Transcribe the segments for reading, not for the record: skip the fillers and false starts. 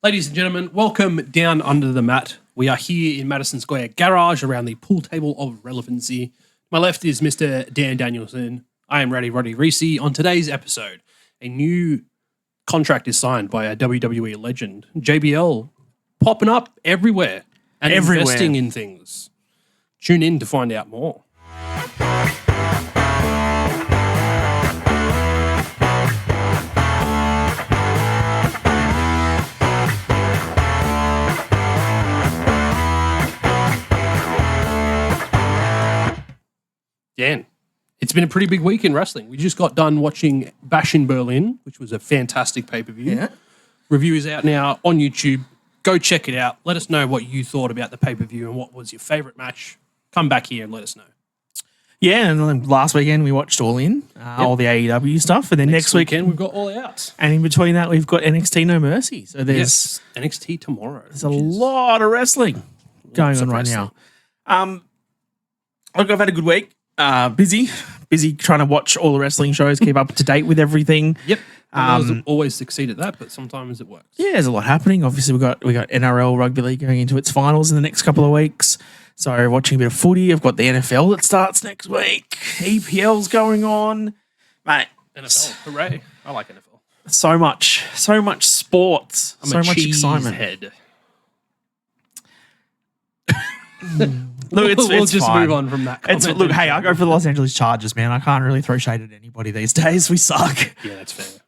Ladies and gentlemen, welcome down under the mat. We are here in Madison Square Garage around the pool table of relevancy. My left is Mr. Dan Danielson. I am Roddy Reece. On today's episode, a new contract is signed by a WWE legend, JBL, popping up everywhere and investing in things. Tune in to find out more. Dan, it's been a pretty big week in wrestling. We just got done watching Bash in Berlin, which was a fantastic pay-per-view. Yeah. Review is out now on YouTube. Go check it out. Let us know what you thought about the pay-per-view and what was your favourite match. Come back here and let us know. Yeah, and then last weekend we watched All In, all the AEW stuff, and then next weekend we've got All Out. And in between that we've got NXT No Mercy. So there's NXT tomorrow. There's a lot of wrestling going on right now. Look, I've had a good week. Busy trying to watch all the wrestling shows, keep up to date with everything. Yep. I always succeed at that, but sometimes it works. Yeah, there's a lot happening. Obviously, we got NRL Rugby League going into its finals in the next couple of weeks. So watching a bit of footy. I've got the NFL that starts next week. EPL's going on. Mate. NFL, hooray. I like NFL. So much sports. I'm so a much cheese excitement. Head. Look, we'll it's just fine. move on from that. Look, hey, I go for the Los Angeles Chargers, man. I can't really throw shade at anybody these days. We suck. Yeah, that's fair.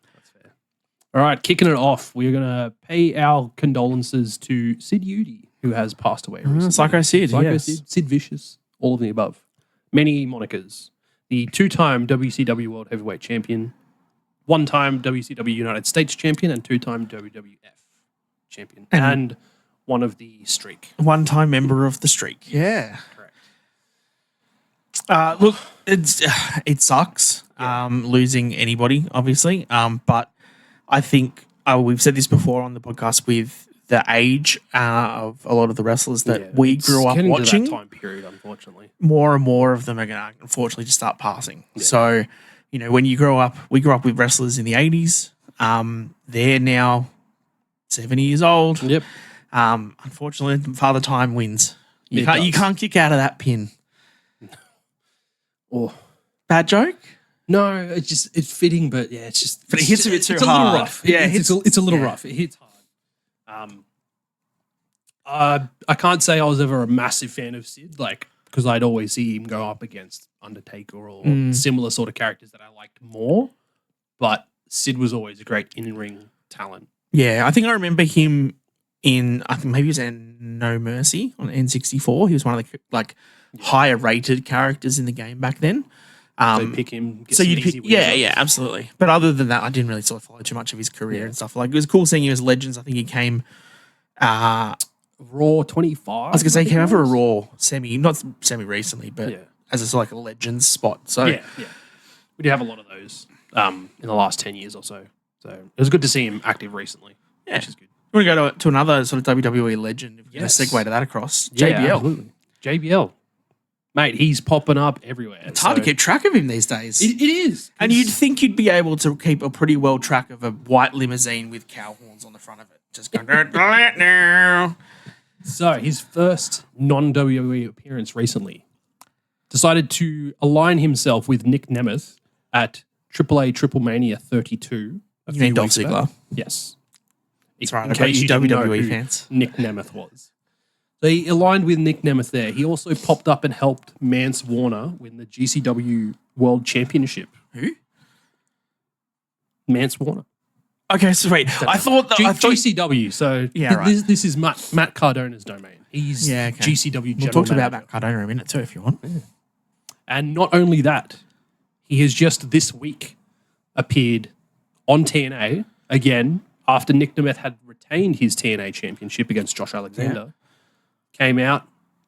All right, kicking it off, we're going to pay our condolences to Sid Udy, who has passed away recently. Psycho Sid, yes. Sid Vicious, all of the above. Many monikers. The two-time WCW World Heavyweight Champion, one-time WCW United States Champion, and two-time WWF Champion. And one of the Streak. One-time member of the Streak. Yeah. Correct. Look, it sucks losing anybody, obviously. But I think we've said this before on the podcast with the age of a lot of the wrestlers that we grew up watching. To that time period, unfortunately. More and more of them are going to, unfortunately, just start passing. Yeah. So, when you grow up, we grew up with wrestlers in the 80s. They're now 70 years old. Yep. Unfortunately, Father Time wins. You can't kick out of that pin. Oh, bad joke? No, it's fitting, but yeah, it's just. But it hits a bit too hard. It's a little rough. Yeah, it's a little rough. It hits hard. I can't say I was ever a massive fan of Sid, because I'd always see him go up against Undertaker or similar sort of characters that I liked more. But Sid was always a great in-ring talent. Yeah, I think I remember him I think maybe he was in No Mercy on N64. He was one of the higher rated characters in the game back then. So you pick him. Yeah, absolutely. But other than that, I didn't really sort of follow too much of his career and stuff. It was cool seeing him as Legends. I think he came Raw 25. I was going to say he came over a Raw not semi recently, but as a sort of a Legends spot. So yeah. We do have a lot of those in the last 10 years or so. So it was good to see him active recently, which is good. You want to go to another sort of WWE legend? If you segue to that across. JBL. Absolutely. JBL. Mate, he's popping up everywhere. It's hard to keep track of him these days. It is. And you'd think you'd be able to keep a pretty well track of a white limousine with cow horns on the front of it. Just going, now. So his first non-WWE appearance recently decided to align himself with Nick Nemeth at AAA Triple Mania 32. You mean Dolph Ziggler? Yes. That's right. In case you WWE fans. Nick Nemeth was. So he aligned with Nick Nemeth there. He also popped up and helped Mance Warner win the GCW World Championship. Who? Mance Warner. Okay, so wait. I thought GCW. So this is Matt Cardona's domain. He's GCW general We'll talk manager. about Matt Cardona in a minute too if you want. Yeah. And not only that, he has just this week appeared on TNA again after Nick Nemeth had retained his TNA championship against Josh Alexander. Came out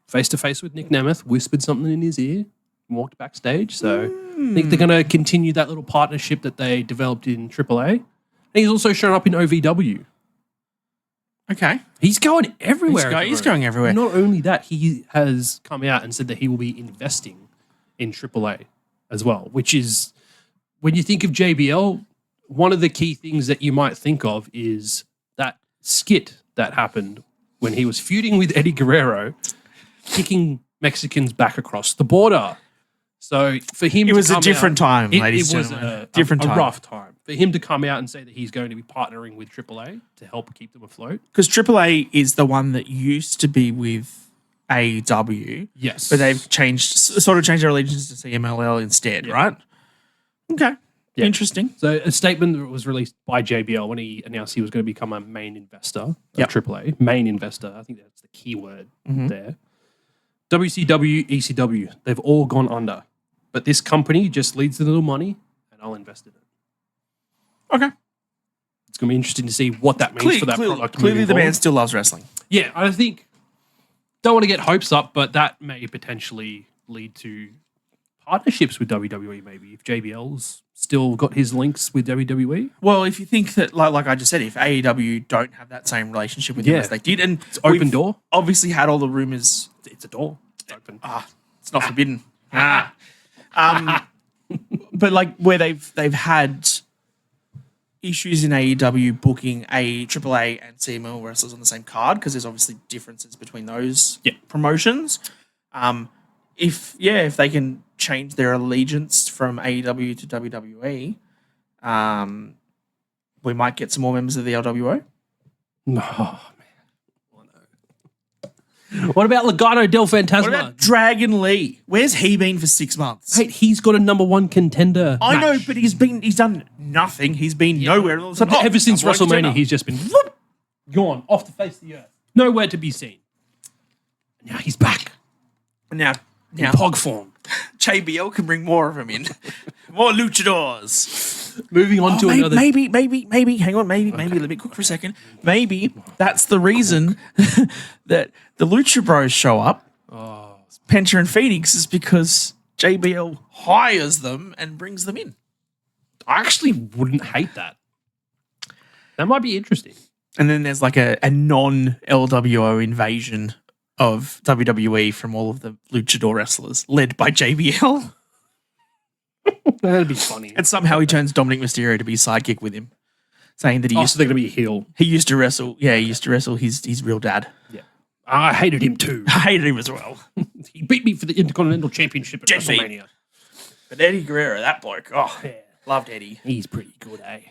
face-to-face with Nick Nemeth, whispered something in his ear, and walked backstage. So I think they're going to continue that little partnership that they developed in AAA. And he's also shown up in OVW. Okay. He's going everywhere. He's going everywhere. Not only that, he has come out and said that he will be investing in AAA as well, which is, when you think of JBL, one of the key things that you might think of is that skit that happened when he was feuding with Eddie Guerrero, kicking Mexicans back across the border. So for him, It was a different time, ladies and gentlemen. A rough time. For him to come out and say that he's going to be partnering with AAA to help keep them afloat. Because AAA is the one that used to be with AEW. Yes. But they've sort of changed their allegiance to CMLL instead, right? Okay. Yeah. Interesting. So a statement that was released by JBL when he announced he was going to become a main investor of AAA. Main investor. I think that's the key word there. WCW, ECW, they've all gone under. But this company just leads a little money and I'll invest in it. Okay. It's going to be interesting to see what that means for that product. Clearly the man still loves wrestling. Yeah, I think, don't want to get hopes up, but that may potentially lead to partnerships with WWE maybe, if JBL's still got his links with WWE. Well, if you think that, like I just said, if AEW don't have that same relationship with him as they did, and it's open door. Obviously had all the rumors. It's a door. It's open. It's not forbidden. But like where they've had issues in AEW booking AAA and CML wrestlers on the same card because there's obviously differences between those promotions. If they can change their allegiance from AEW to WWE, we might get some more members of the LWO. No, what about Legado del Fantasma? What about Dragon Lee? Where's he been for 6 months? Mate, he's got a number one contender. I know, but he's done nothing. He's been nowhere. And all of a sudden, ever since WrestleMania, he's just been gone off the face of the earth. Nowhere to be seen. And now he's back. Now in pog form. JBL can bring more of them in. More luchadors. Moving on to another. Maybe, hang on, maybe let me cook for a second. Maybe that's the reason that the Lucha Bros show up. Penta and Phoenix is because JBL hires them and brings them in. I actually wouldn't hate that. That might be interesting. And then there's like a non-LWO invasion of WWE from all of the luchador wrestlers led by JBL. That'd be funny. And somehow he turns Dominic Mysterio to be sidekick with him, saying that they're going to be a heel. He used to wrestle. Yeah, he used to wrestle his real dad. Yeah, I hated him too. I hated him as well. He beat me for the Intercontinental Championship at WrestleMania. But Eddie Guerrero, that bloke, loved Eddie. He's pretty good, eh?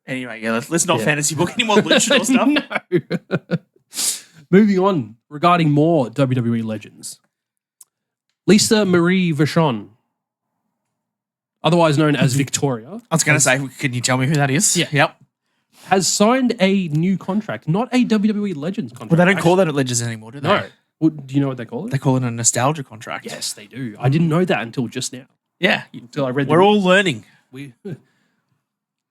Anyway, let's not fantasy book any more luchador stuff. No. Moving on, regarding more WWE legends. Lisa Marie Vachon, otherwise known as Victoria. I was going to say, can you tell me who that is? Yeah. Yep. Has signed a new contract, not a WWE Legends contract. Well, they don't call that a Legends anymore, do they? No. Well, do you know what they call it? They call it a nostalgia contract. Yes, they do. I didn't know that until just now. Yeah. Until I read We're all learning.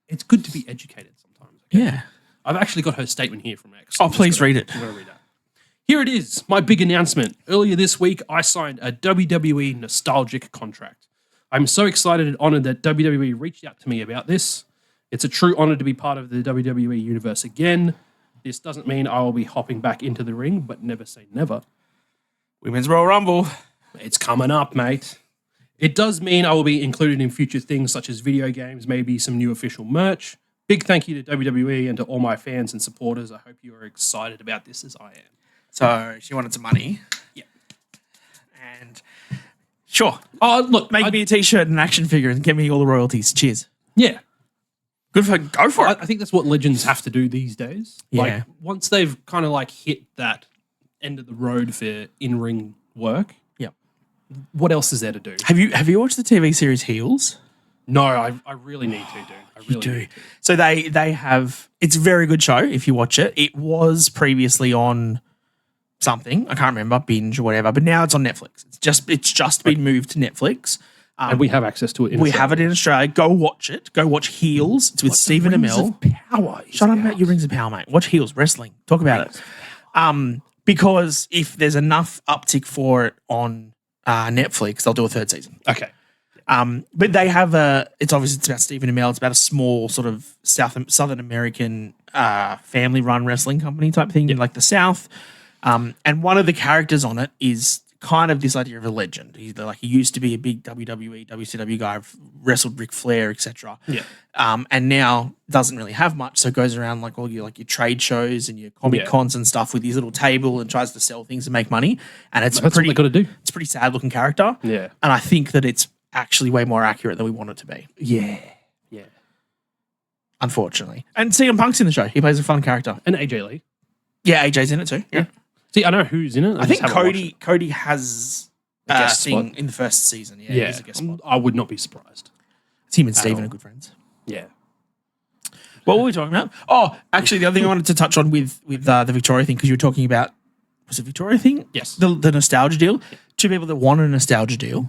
It's good to be educated sometimes. Okay? Yeah. I've actually got her statement here from X. Oh, please read it. I'm going to read that. Here it is, my big announcement. Earlier this week, I signed a WWE nostalgic contract. I'm so excited and honored that WWE reached out to me about this. It's a true honor to be part of the WWE universe again. This doesn't mean I will be hopping back into the ring, but never say never. Women's Royal Rumble. It's coming up, mate. It does mean I will be included in future things such as video games, maybe some new official merch. Big thank you to WWE and to all my fans and supporters. I hope you are excited about this as I am. So she wanted some money. Yeah. And sure. Oh, look. Make me a t-shirt and an action figure and get me all the royalties. Cheers. Yeah. Good for go for it. I think that's what legends have to do these days. Yeah. Like, once they've kind of like hit that end of the road for in-ring work, what else is there to do? Have you watched the TV series Heels? No, I really need to, dude. I really need to. So they have, it's a very good show if you watch it. It was previously on something, I can't remember, Binge or whatever, but now it's on Netflix. It's just been moved to Netflix. And we have access to it in Australia. Have it in Australia. Go watch it. Go watch Heels. It's with Stephen Amell. Power. Shut up about your Rings of Power, mate. Watch Heels, wrestling. Talk about it. Because if there's enough uptick for it on Netflix, they'll do a third season. Okay. But they have it's about Stephen Amell. It's about a small sort of Southern American family-run wrestling company type thing in like the South. And one of the characters on it is kind of this idea of a legend. He used to be a big WWE, WCW guy, wrestled Ric Flair, etc. Yeah. And now doesn't really have much, so goes around like all your trade shows and your comic cons and stuff with his little table and tries to sell things and make money. And it's That's what they got to do. It's a pretty sad looking character. Yeah. And I think that it's actually way more accurate than we want it to be. Yeah. Yeah. Unfortunately. And CM Punk's in the show. He plays a fun character. And AJ Lee. Yeah, AJ's in it too. Yeah. See, I know who's in it. I think Cody has A guest thing spot. in the first season. Yeah, Yeah. he's a guest spot. I would not be surprised. It's him and At Steven all. are good friends. Yeah. What were we talking about? Oh, actually, the other thing I wanted to touch on with the Victoria thing, because you were talking about, was it Victoria thing? Yes. The nostalgia deal. Two people that want a nostalgia deal.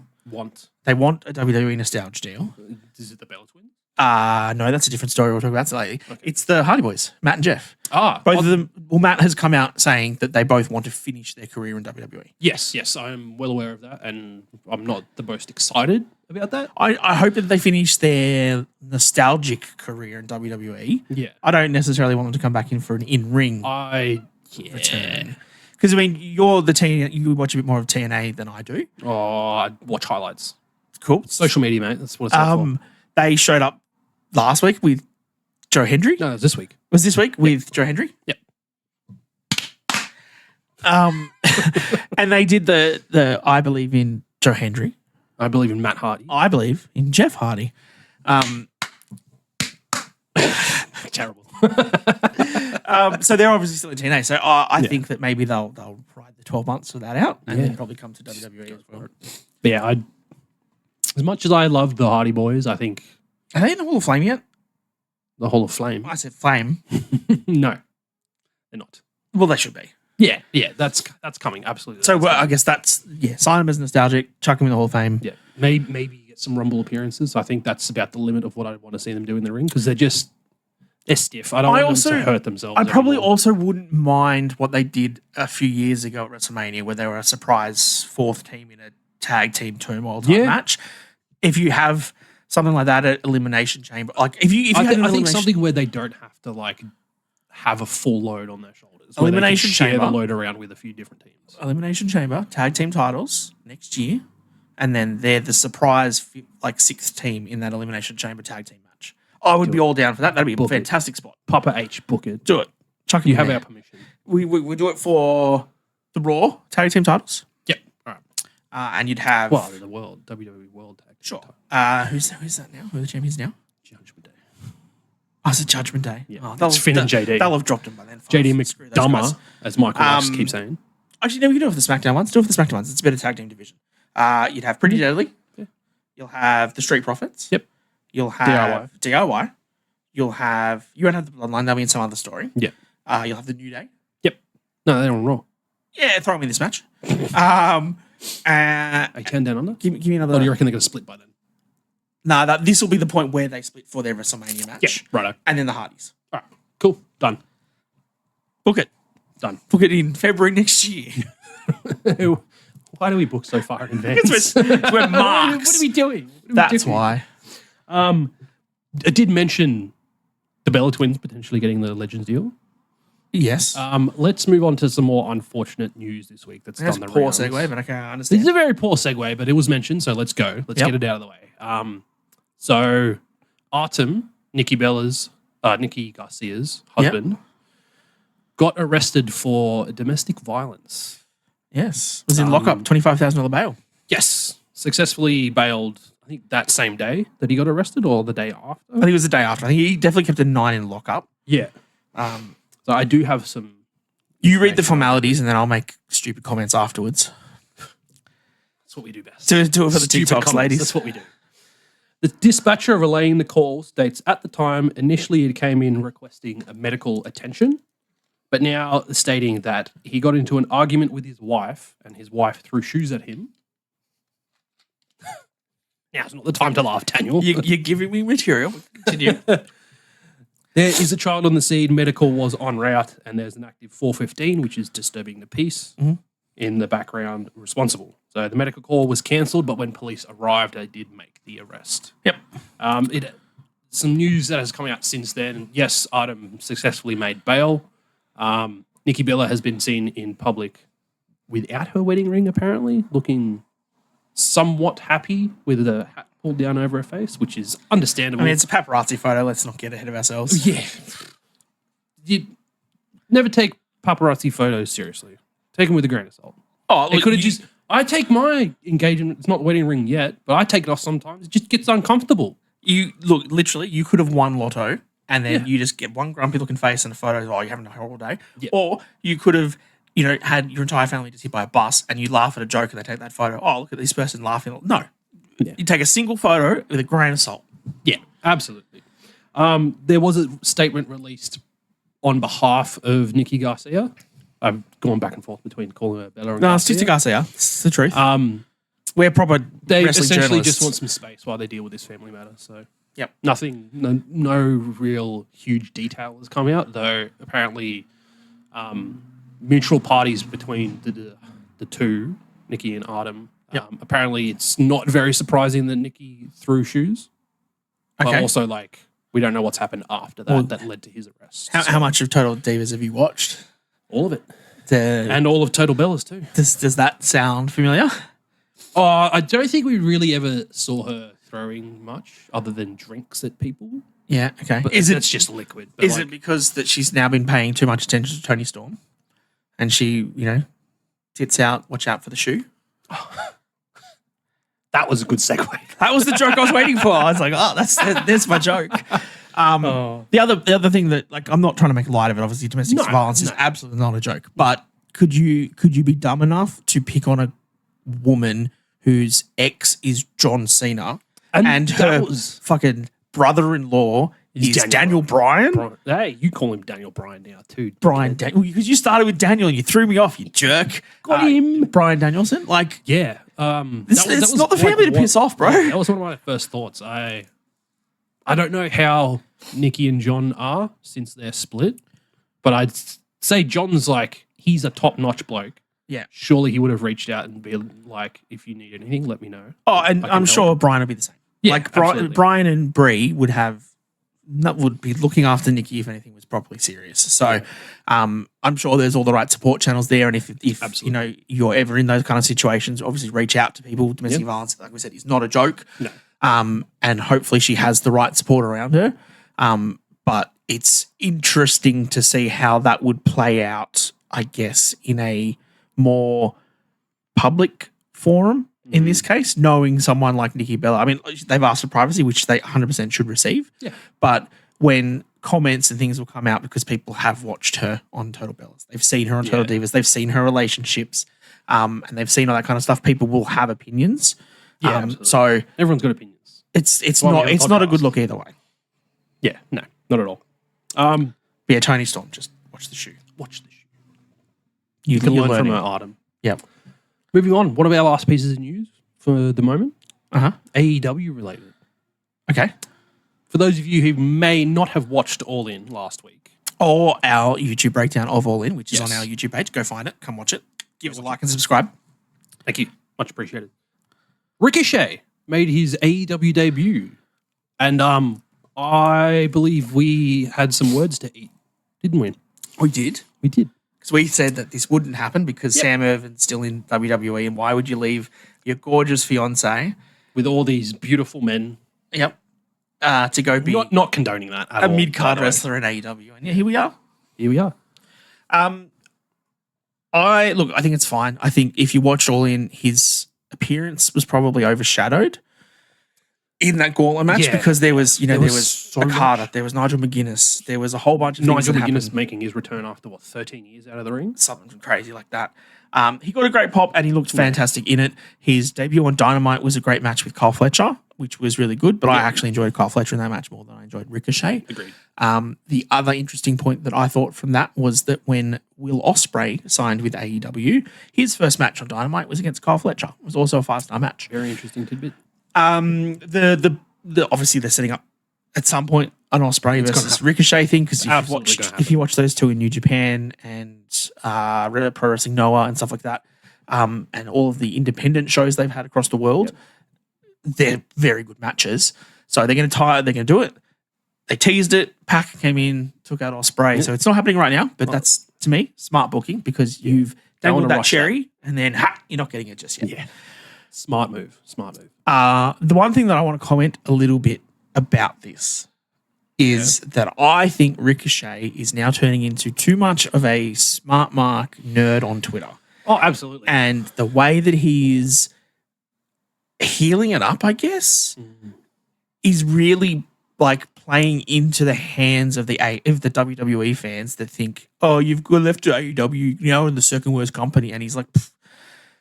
They want a WWE nostalgia deal. Is it the Bella Twins? No, that's a different story we'll talk about later. Okay. It's the Hardy Boys, Matt and Jeff. Both of them. Well, Matt has come out saying that they both want to finish their career in WWE. Yes, I'm well aware of that, and I'm not the most excited about that. I hope that they finish their nostalgic career in WWE. Yeah. I don't necessarily want them to come back in for an in-ring return. Because, I mean, you're the you watch a bit more of TNA than I do. Oh, I watch highlights. Cool. Social media, mate. That's what it's there for. They showed up last week with Joe Hendry. No, it was this week. Was this week with Joe Hendry? Yep. And they did the I believe in Joe Hendry. I believe in Matt Hardy. I believe in Jeff Hardy. Terrible. So they're obviously still in TNA. So I think that maybe they'll ride the 12 months of that out and then probably come to WWE as well. But yeah, as much as I love the Hardy Boys, I think Are they in the Hall of Flame yet? the Hall of Flame. I said Flame. No, they're not. Well, they should be. Yeah, that's coming absolutely. So That's I guess that's sign them as nostalgic, chuck them in the Hall of Fame. yeah, maybe get some Rumble appearances. I think that's about the limit of what I want to see them do in the ring because they're stiff. I don't want them to hurt themselves. I probably anymore. also wouldn't mind what they did a few years ago at WrestleMania, where they were a surprise fourth team in a tag team turmoil type match. If you have something like that at Elimination Chamber, like if you had an I think elimination, something where they don't have to like have a full load on their shoulders. Elimination share Chamber. the load around with a few different teams. Elimination Chamber tag team titles next year, and then they're the surprise sixth team in that Elimination Chamber tag team match. I would be all down for that. That'd be a fantastic spot. Papa H, book it. Do it. Chuck it. You in have there. our permission. We do it for the Raw tag team titles. Yep. All right. And you'd have The World WWE World Tag. Sure. Who's that now? Who are the champions now? Judgment Day. Oh, it's a Judgment Day. Yeah. It's Finn and JD. They'll have dropped him by then. JD Screw those guys. McDummer, as Michael Ross keeps saying. Actually, no, we can do it for the SmackDown ones. Do it for the SmackDown ones. It's a better tag team division. You'd have Pretty Deadly. Yeah. You'll have the Street Profits. Yep. You'll have DIY. You won't have the Bloodline. They'll be in some other story. Yeah. You'll have the New Day. Yep. No, they're on Raw. Yeah, throw them in this match. Hey, 10 down under. Give me another. Or do you reckon they're going to split by then? No, this will be the point where they split for their WrestleMania match. Yeah, righto. And then the Hardys. All right, cool, done. Book it. Done. Book it in February next year. Why do we book so far in advance? We're marks. What are we doing? That's why. I did mention the Bella Twins potentially getting the Legends deal. Yes. Let's move on to some more unfortunate news this week that's That's done the a poor rounds. segue, but I can't This understand. is a very poor segue, but it was mentioned, so let's go. Let's get it out of the way. So Artem, Nikki Garcia's husband, got arrested for domestic violence. Yes. Was in lockup, $25,000 bail. Yes. Successfully bailed, I think, that same day that he got arrested or the day after. I think it was the day after. I think he definitely kept a 9 in lockup. Yeah. So I do have some... You read the formalities and then I'll make stupid comments afterwards. That's what we do best. Do it for the Stupid TikToks, comments. ladies. That's what we do. The dispatcher relaying the call states at the time, initially it came in requesting a medical attention, but now stating that he got into an argument with his wife and his wife threw shoes at him. Now's not the time to laugh, Daniel. You're giving me material. Continue. There is a child on the scene. Medical was en route, and there's an active 415, which is disturbing the peace in the background responsible. So the medical call was cancelled, but when police arrived, they did make the arrest. Yep. Some news that has come out since then. Yes, Artem successfully made bail. Nikki Bella has been seen in public without her wedding ring, apparently, looking somewhat happy with the hat pulled down over her face, which is understandable. I mean, it's a paparazzi photo. Let's not get ahead of ourselves. Yeah. You never take paparazzi photos seriously. Take them with a grain of salt. Oh, It could have just... I take my engagement... It's not the wedding ring yet, but I take it off sometimes. It just gets uncomfortable. You look, literally, you could have won lotto and then you just get one grumpy looking face and a photo. Oh, you're having a horrible day. Yeah. Or you could have, had your entire family just hit by a bus and you laugh at a joke and they take that photo. Oh, look at this person laughing. No. Yeah. You take a single photo with a grain of salt. Yeah, absolutely. There was a statement released on behalf of Nikki Garcia. I've gone back and forth between calling her Bella and No, it's Garcia. just a Garcia. It's the truth. We're proper They wrestling essentially journalists. just want some space while they deal with this family matter. So, Yep. nothing, no real huge detail has come out, though apparently mutual parties between the two, Nikki and Artem, apparently it's not very surprising that Nikki threw shoes. Okay. But also, we don't know what's happened after that that led to his arrest. How much of Total Divas have you watched? All of it. And all of Total Bellas too. Does that sound familiar? Oh, I don't think we really ever saw her throwing much other than drinks at people. Yeah, okay. But it's just liquid. But Is it because that she's now been paying too much attention to Tony Storm? And she, tits out, watch out for the shoe? That was a good segue. That was the joke I was waiting for. I was like, that's my joke. The other thing that, I'm not trying to make light of it. Obviously, domestic violence is absolutely not a joke. But could you be dumb enough to pick on a woman whose ex is John Cena and her fucking brother-in-law is Daniel Bryan? Hey, you call him Daniel Bryan now too. Brian Daniel, because you started with Daniel and you threw me off, you jerk. Got him. Brian Danielson. Yeah. It's not the family to piss off, bro. That was one of my first thoughts. I don't know how Nikki and John are since they're split, but I'd say John's he's a top-notch bloke. Yeah. Surely he would have reached out and be like, if you need anything, let me know. Oh, and I'm sure Brian would be the same. Yeah, Brian and Brie would be looking after Nikki if anything was properly serious. So I'm sure there's all the right support channels there. And if you're ever in those kind of situations, obviously reach out to people. Domestic violence, like we said, is not a joke. No. And hopefully she has the right support around her. But it's interesting to see how that would play out, I guess, in a more public forum in this case, knowing someone like Nikki Bella. I mean, they've asked for privacy, which they 100% should receive. Yeah. But when comments and things will come out because people have watched her on Total Bellas, they've seen her on Total Divas, they've seen her relationships, and they've seen all that kind of stuff, people will have opinions. Yeah, so everyone's got opinions. It's not a good look either way. Yeah, no, not at all. Yeah, Tony Storm, just watch the shoe. Watch the shoe. You can learn from her, Artem. Yep. Moving on, one of our last pieces of news for the moment. AEW related. Okay. For those of you who may not have watched All In last week. Or our YouTube breakdown of All In, which is on our YouTube page. Go find it. Come watch it. Give us a like and subscribe. Thank you. Much appreciated. Ricochet made his AEW debut. And I believe we had some words to eat, didn't we? We did. We did. Because we said that this wouldn't happen because Sam Irvin's still in WWE, and why would you leave your gorgeous fiance with all these beautiful men? Yep. To go be not condoning that at a all, mid-card wrestler in AEW. And here we are. Here we are. I think it's fine. I think if you watched All In, his appearance was probably overshadowed in that gauntlet match because there was so Okada, much. there was Nigel McGuinness, there was a whole bunch of things Nigel that McGuinness happened. making his return after 13 years out of the ring? Something crazy like that. He got a great pop and he looked fantastic in it. His debut on Dynamite was a great match with Kyle Fletcher, which was really good, but I actually enjoyed Kyle Fletcher in that match more than I enjoyed Ricochet. Agreed. The other interesting point that I thought from that was that when Will Ospreay signed with AEW, his first match on Dynamite was against Kyle Fletcher. It was also a 5-star match. Very interesting tidbit. Obviously they're setting up at some point an Ospreay versus Ricochet thing because if you watch those two in New Japan and Pro Wrestling Noah and stuff like that, and all of the independent shows they've had across the world, they're very good matches. So they're going to do it. They teased it. Pac came in, took out Ospreay. So it's not happening right now, but that's, to me, smart booking because you've dangled that cherry and then you're not getting it just yet. Yeah. Smart move. Smart move. The one thing that I want to comment a little bit about this is that I think Ricochet is now turning into too much of a smart mark nerd on Twitter. Oh, absolutely. And the way that he's healing it up, I guess, is really like playing into the hands of the WWE fans that think, oh, you've left to AEW, in the second worst company. And he's like,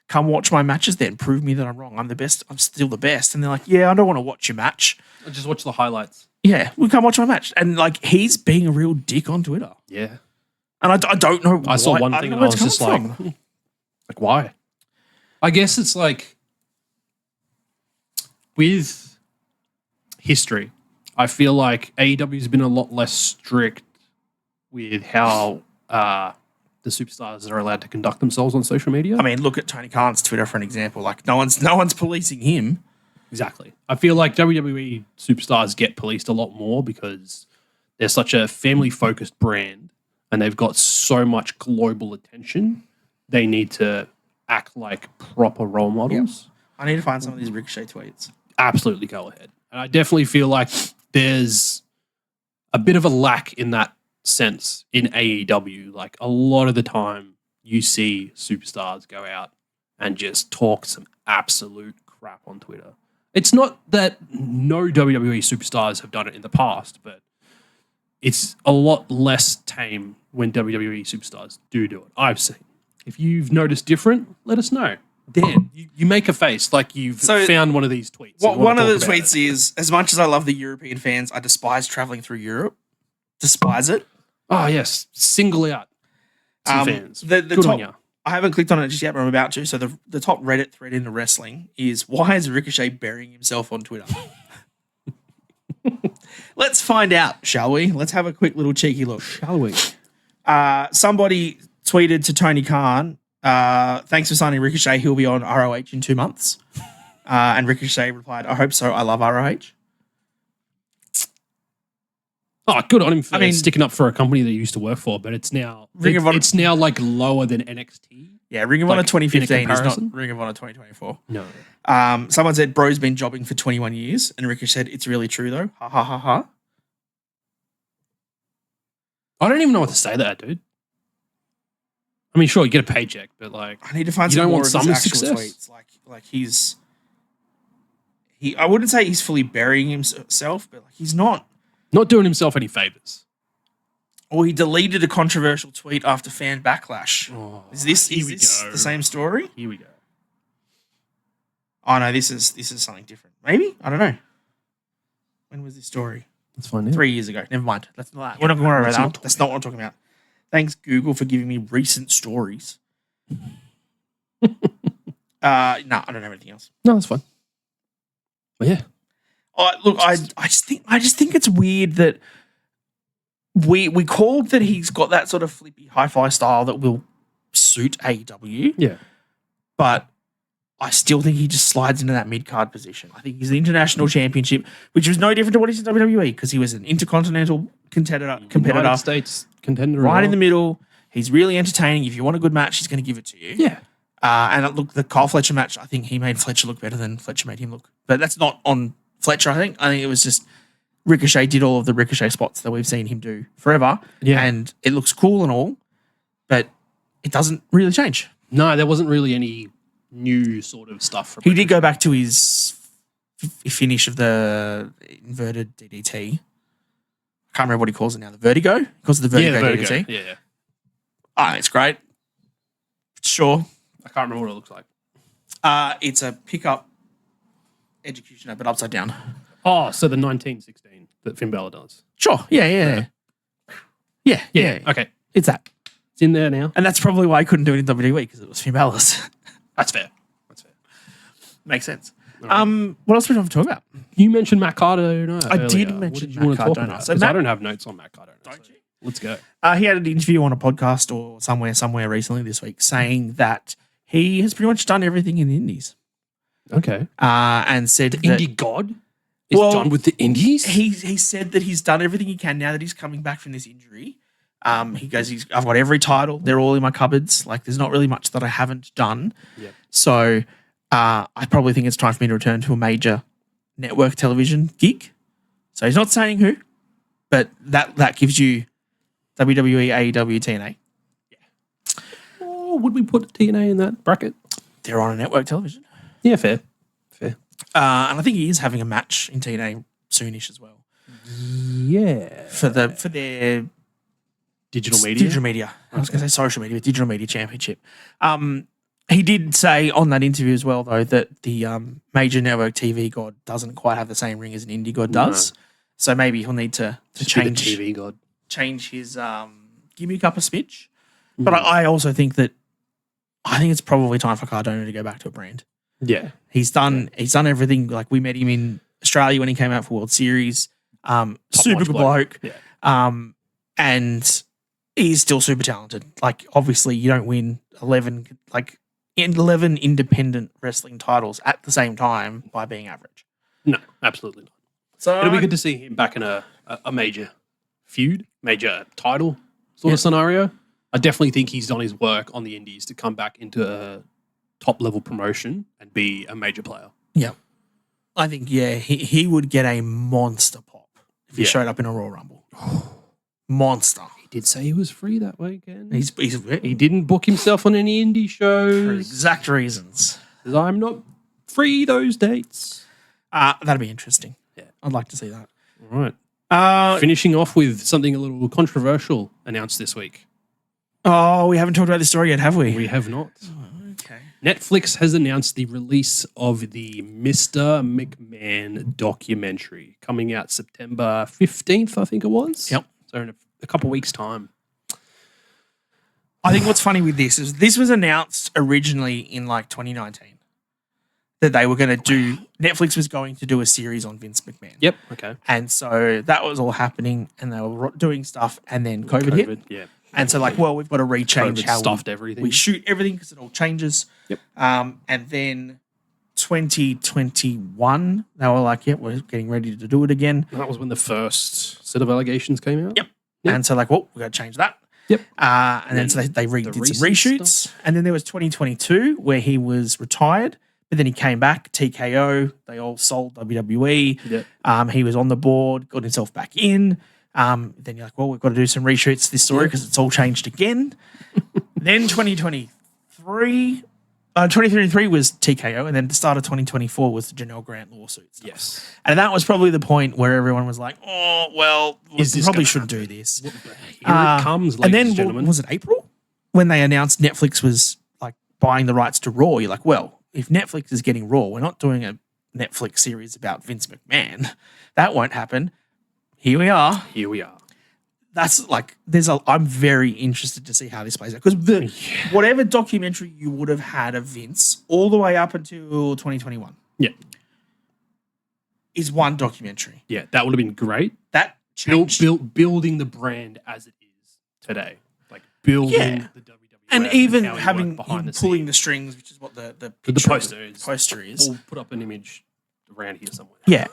come watch my matches then. Prove me that I'm wrong. I'm the best. I'm still the best. And they're like, yeah, I don't want to watch your match. I just watch the highlights. Yeah, we come watch my match. And like, he's being a real dick on Twitter. Yeah. And I don't know. I saw one thing and I was just like, why? I guess it's like with history, I feel like AEW has been a lot less strict with how the superstars are allowed to conduct themselves on social media. I mean, look at Tony Khan's Twitter for an example. Like, no one's policing him. Exactly. I feel like WWE superstars get policed a lot more because they're such a family-focused brand and they've got so much global attention. They need to act like proper role models. Yep. I need to find some of these Ricochet tweets. Absolutely, go ahead. And I definitely feel like there's a bit of a lack in that sense in AEW. Like a lot of the time you see superstars go out and just talk some absolute crap on Twitter. It's not that no WWE superstars have done it in the past, but it's a lot less tame when WWE superstars do it. I've seen. If you've noticed different, let us know. Dan, you make a face like you've found one of these tweets. One of the tweets is, as much as I love the European fans, I despise traveling through Europe. Despise it. Oh, yes. Single out some fans. The Good top, on you. I haven't clicked on it just yet, but I'm about to. So the top Reddit thread in the wrestling is, why is Ricochet burying himself on Twitter? Let's find out, shall we? Let's have a quick little cheeky look. Shall we? Somebody tweeted to Tony Khan, thanks for signing Ricochet. He'll be on ROH in 2 months. And Ricochet replied, I hope so. I love ROH. Oh, good on him for sticking up for a company that he used to work for, but it's now it's now like lower than NXT. Yeah, Ring of Honor 2015 is not Ring of Honor 2024. No. Someone said, bro's been jobbing for 21 years. And Ricochet said, it's really true though. Ha ha ha ha. I don't even know what to say to that, dude. I mean, sure, you get a paycheck, but like, I need to find some more of his actual tweets. Like I wouldn't say he's fully burying himself, but like he's not doing himself any favors. Or he deleted a controversial tweet after fan backlash. Oh, is this the same story? Here we go. Oh no, this is something different. Maybe? I don't know. When was this story? Let's find out. 3 years ago. Never mind. We're not going to worry about that. That's not what I'm talking about. Thanks, Google, for giving me recent stories. No, I don't have anything else. No, that's fine. But yeah. Look, I just think it's weird that we called that he's got that sort of flippy hi-fi style that will suit AEW. Yeah. But I still think he just slides into that mid-card position. I think he's the international championship, which was no different to what he's in WWE because he was an intercontinental competitor. United States contender. Right in the middle. He's really entertaining. If you want a good match, he's going to give it to you. Yeah. And look, the Kyle Fletcher match, I think he made Fletcher look better than Fletcher made him look. But that's not on Fletcher, I think. I think it was just Ricochet did all of the Ricochet spots that we've seen him do forever. Yeah. And it looks cool and all, but it doesn't really change. No, there wasn't really any new sort of stuff. From he did go back to his finish of the inverted DDT. I can't remember what he calls it now. The Vertigo? He calls it the Vertigo, DDT. Yeah. I think it's great. Sure. I can't remember what it looks like. It's a pickup executioner, but upside down. Oh, so the 1916 that Finn Balor does. Sure. Yeah. Okay. It's that. It's in there now. And that's probably why I couldn't do it in WWE because it was Finn Balor's. That's fair. Makes sense. Right. What else do we have to talk about? You mentioned Matt Cardona. I did mention Matt Cardona. So I don't have notes on Matt Cardona. Don't you? Let's go. He had an interview on a podcast or somewhere recently this week saying that he has pretty much done everything in the Indies. Okay. And said the Indie God is done with the Indies? He said that he's done everything he can now that he's coming back from this injury. He goes, I've got every title. They're all in my cupboards. Like, there's not really much that I haven't done. Yep. So I probably think it's time for me to return to a major network television gig. So he's not saying who, but that gives you WWE, AEW, TNA. Oh, would we put TNA in that bracket? They're on a network television. Yeah, fair. And I think he is having a match in TNA soonish as well. Yeah. For their Digital media? Digital media. I was going to say social media, digital media championship. He did say on that interview as well, though, that the major network TV god doesn't quite have the same ring as an indie god does. So maybe he'll need to change TV god. Change his gimmick up a smidge. But I also think that it's probably time for Cardona to go back to a brand. Yeah. He's done everything. Like, we met him in Australia when he came out for World Series. Super good bloke. Yeah. And he's still super talented. Like, obviously you don't win 11 independent wrestling titles at the same time by being average. No, absolutely not. So it'll be good to see him back in a major feud, major title sort of scenario. I definitely think he's done his work on the indies to come back into a top level promotion and be a major player. Yeah. I think, he would get a monster pop if he showed up in a Royal Rumble. Monster. He did say he was free that weekend. He He didn't book himself on any indie shows. for exact reasons. Says, I'm not free those dates. That'd be interesting. Yeah. I'd like to see that. All right. Finishing off with something a little controversial announced this week. Oh, we haven't talked about this story yet, have we? We have not. Okay. Netflix has announced the release of the Mr. McMahon documentary coming out September 15th, I think it was. Yep. So in a couple of weeks' time. I think what's funny with this is this was announced originally in like 2019 that they were going to do, Netflix was going to do a series on Vince McMahon. Yep. Okay. And so that was all happening and they were doing stuff and then COVID hit. Yeah. And so we've got to rechange how stuffed everything. we shoot everything because it all changes. Yep. And then 2021, they were like, we're getting ready to do it again. And that was when the first set of allegations came out. Yep. Yep. And so we've got to change that. Yep. And then so they did some reshoots. stuff. And then there was 2022 where he was retired, but then he came back, TKO. They all sold WWE. Yep. He was on the board, got himself back in. Then you're like, we've got to do some reshoots to this story because it's all changed again. Then 2023 was TKO, and then the start of 2024 was the Janelle Grant lawsuit stuff. Yes. And that was probably the point where everyone was like, we Is this probably gonna shouldn't do this. Here it comes, ladies and gentlemen. Was it April when they announced Netflix was like buying the rights to Raw? You're like, well, if Netflix is getting Raw, we're not doing a Netflix series about Vince McMahon. That won't happen. Here we are. That's like, I'm very interested to see how this plays out because whatever documentary you would have had of Vince all the way up until 2021, is one documentary. Yeah, that would have been great. That changed. Building the brand as it is today, like building the WWF, and even how he having worked behind him the pulling scenes. the strings, which is what the poster is. We'll put up an image around here somewhere. Yeah,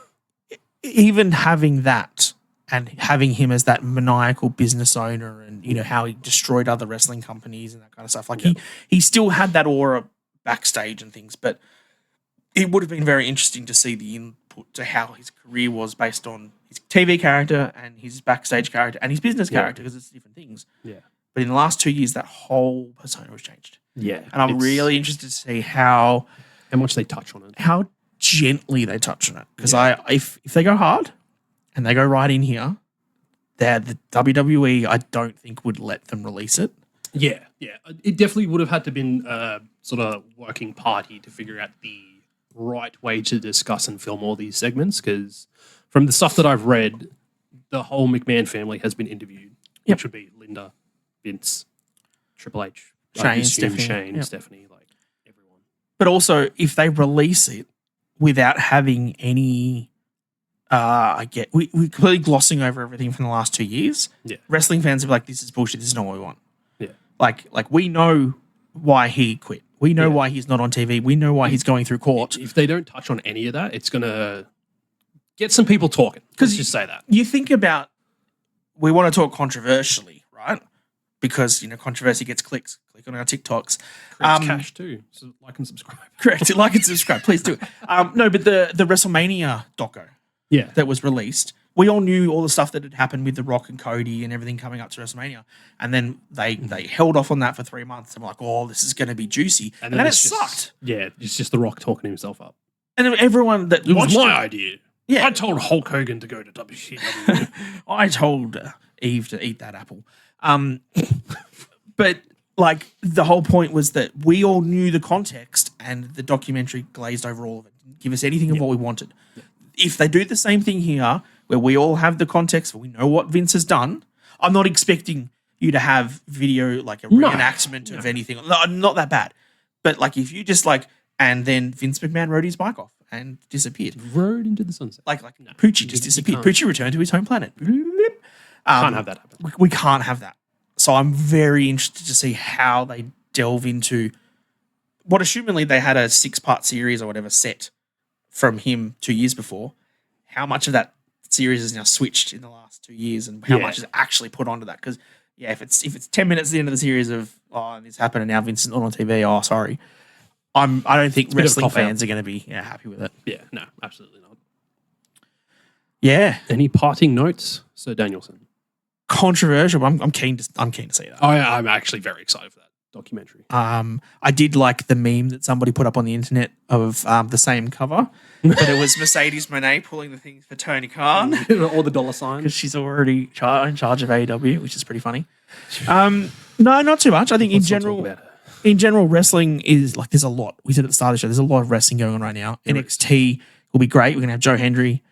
even having that. And having him as that maniacal business owner and, how he destroyed other wrestling companies and that kind of stuff. Like he still had that aura backstage and things, but it would have been very interesting to see the input to how his career was based on his TV character and his backstage character and his business character because it's different things. Yeah. But in the last 2 years, that whole persona was changed. Yeah. And I'm really interested to see how much they touch on it. How gently they touch on it. Because if they go hard, and they go right in here, the WWE, I don't think, would let them release it. Yeah. It definitely would have had to been a sort of working party to figure out the right way to discuss and film all these segments, because from the stuff that I've read, the whole McMahon family has been interviewed, which would be Linda, Vince, Triple H, Shane, Stephanie, like everyone. But also, if they release it without having any... we're completely glossing over everything from the last 2 years. Yeah. Wrestling fans are like, this is bullshit. This is not what we want. Yeah. Like we know why he quit. We know why he's not on TV. We know why he's going through court. If they don't touch on any of that, it's going to get some people talking. Let's just say that. You think about, we want to talk controversially, right? right? Because, controversy gets clicks. Click on our TikToks. Creates cash too. So like and subscribe. Correct. Like and subscribe. Please do. No, but the WrestleMania doco Yeah. that was released, we all knew all the stuff that had happened with The Rock and Cody and everything coming up to WrestleMania. And then they held off on that for 3 months and were like, oh, this is going to be juicy. And then it sucked. Yeah, it's just The Rock talking himself up. And then everyone that It was my idea. Yeah. I told Hulk Hogan to go to WCW. I told Eve to eat that apple. But like the whole point was that we all knew the context and the documentary glazed over all of it. Didn't give us anything of what we wanted. If they do the same thing here, where we all have the context, we know what Vince has done, I'm not expecting you to have video, like a reenactment of anything. No, not that bad. But like if you just and then Vince McMahon rode his bike off and disappeared. Rode into the sunset. Poochie just disappeared. Poochie returned to his home planet. Can't have that happen. We can't have that. So I'm very interested to see how they delve into what, assumingly they had a 6-part series or whatever set from him 2 years before. How much of that series is now switched in the last 2 years, and how much is actually put onto that? Because if it's 10 minutes at the end of the series of this happened and now Vincent's not on TV, sorry, I don't think wrestling fans are going to be happy with it. Yeah, no, absolutely not. Yeah. Any parting notes, Sir Danielson? Controversial, but I'm keen to see that. I'm actually very excited for that documentary. I did like the meme that somebody put up on the internet of the same cover, but it was Mercedes Moné pulling the things for Tony Khan. Or the dollar sign. Because she's already in charge of AEW, which is pretty funny. No, not too much. I think in general, wrestling is there's a lot. We said at the start of the show, there's a lot of wrestling going on right now. NXT will be great. We're going to have Joe Hendry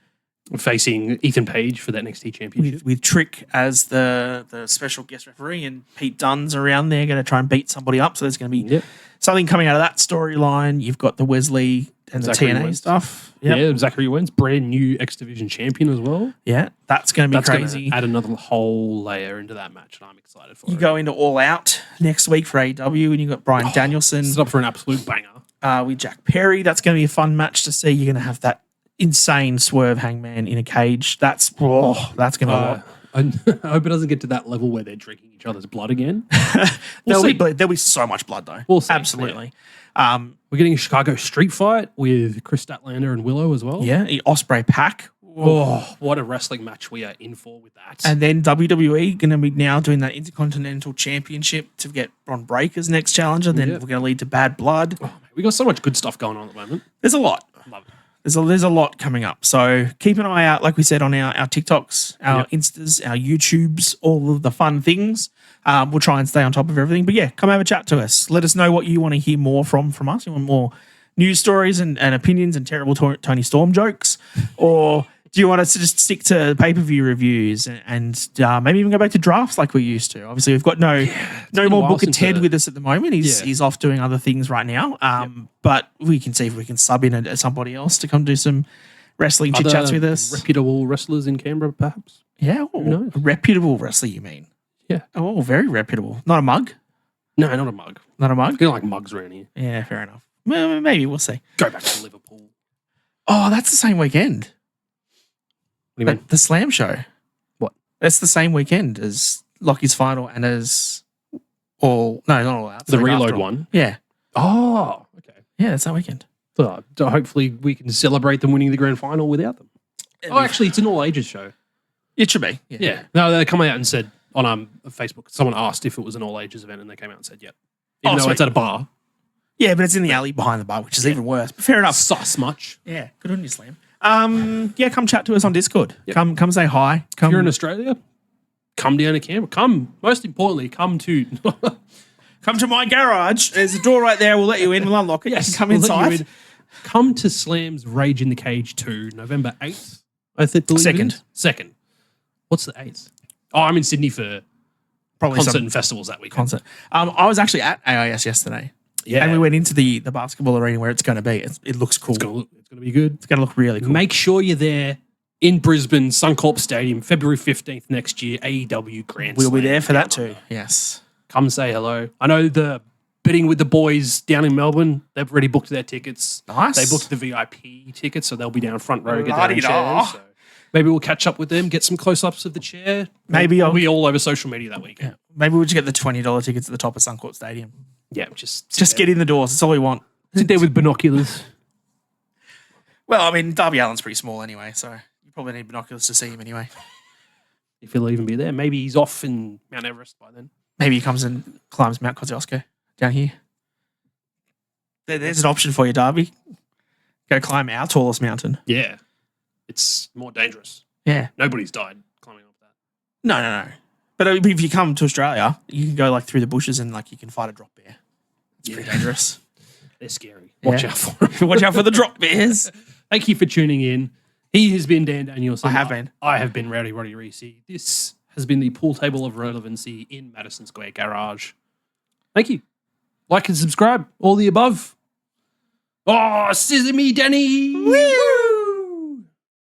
facing Ethan Page for that NXT championship. With Trick as the special guest referee, and Pete Dunne's around there going to try and beat somebody up. So there's going to be something coming out of that storyline. You've got the Wesley and Zachary the TNA Wentz stuff. Yep. Yeah, Zachary Wentz, brand new X Division champion as well. Yeah, that's going to be crazy. Add another whole layer into that match, and I'm excited for it. You go into All Out next week for AEW, and you've got Bryan Danielson. Set up for an absolute banger. With Jack Perry. That's going to be a fun match to see. You're going to have that insane swerve Hangman in a cage. That's going to be a lot. I hope it doesn't get to that level where they're drinking each other's blood again. There'll be so much blood though. We'll see. Absolutely. Yeah. We're getting a Chicago street fight with Chris Statlander and Willow as well. Yeah, Ospreay Pac. Oh, what a wrestling match we are in for with that. And then WWE going to be now doing that Intercontinental Championship to get Bron Breakker's next challenger. Then we're going to lead to Bad Blood. Oh, we got so much good stuff going on at the moment. There's a lot. Love it. There's a lot coming up. So keep an eye out, like we said, on our TikToks, our Instas, our YouTubes, all of the fun things. We'll try and stay on top of everything. But yeah, come have a chat to us. Let us know what you want to hear more from us. You want more news stories and opinions and terrible Tony Storm jokes? Or do you want us to just stick to pay-per-view reviews and maybe even go back to drafts like we used to? Obviously, we've got no more Booker Ted with us at the moment. He's off doing other things right now. But we can see if we can sub in somebody else to come do some wrestling chit-chats with us. Reputable wrestlers in Canberra, perhaps? Yeah. A reputable wrestler, you mean? Yeah. Oh, very reputable. Not a mug? No, not a mug. Not a mug? I feel like mugs around here. Yeah, fair enough. Well, maybe we'll see. Go back to Liverpool. Oh, that's the same weekend. What do you mean? The Slam show. What? That's the same weekend as Lockie's Final and as not All Out. The Reload one? Yeah. Oh, okay. Yeah, that's that weekend. So hopefully we can celebrate them winning the grand final without them. Actually, it's an all ages show. It should be. Yeah. No, they come out and said on Facebook, someone asked if it was an all ages event and they came out and said, yep. Even though it's at a bar. Yeah, but it's in the alley behind the bar, which is even worse. But fair enough. Sus much. Yeah, good on you, Slam. Come chat to us on Discord. Yep. Come say hi. If you're in Australia, come down to Canberra. Most importantly, come to my garage. There's a door right there. We'll let you in. We'll unlock it. Yes, come inside. Come to Slam's Rage in the Cage 2, November 8th. I think Second. What's the 8th? Oh, I'm in Sydney for probably concert and festivals that week. I was actually at AIS yesterday. Yeah. And we went into the basketball arena where it's going to be. It looks cool. It's going to be good. It's going to look really cool. Make sure you're there in Brisbane, Suncorp Stadium, February 15th next year, AEW Grand Slam. We'll be there for that too. Yes. Come say hello. I know the Bidding with the Boys down in Melbourne, they've already booked their tickets. Nice. They booked the VIP tickets, so they'll be down front row. Get down in chairs, so Maybe we'll catch up with them, get some close-ups of the chair. Maybe I'll be all over social media that weekend. Yeah. Maybe we'll just get the $20 tickets at the top of Suncorp Stadium. Yeah, just Get in the doors. That's all we want. sit there with binoculars. Well, I mean, Darby Allin's pretty small anyway, so you probably need binoculars to see him anyway. If he'll even be there. Maybe he's off in Mount Everest by then. Maybe he comes and climbs Mount Kosciuszko down here. There's an option for you, Darby. Go climb our tallest mountain. Yeah. It's more dangerous. Yeah. Nobody's died climbing up that. No. But if you come to Australia, you can go like through the bushes and like you can fight a drop bear. It's pretty dangerous. They're scary. Watch out for them. Watch out for the drop bears. Thank you for tuning in. He has been Dan Danielson. I have been. I have been Rowdy Roddy Reece. This has been the pool table of relevancy in Madison Square Garage. Thank you. Like and subscribe. All the above. Oh, Sesame Danny. Woo!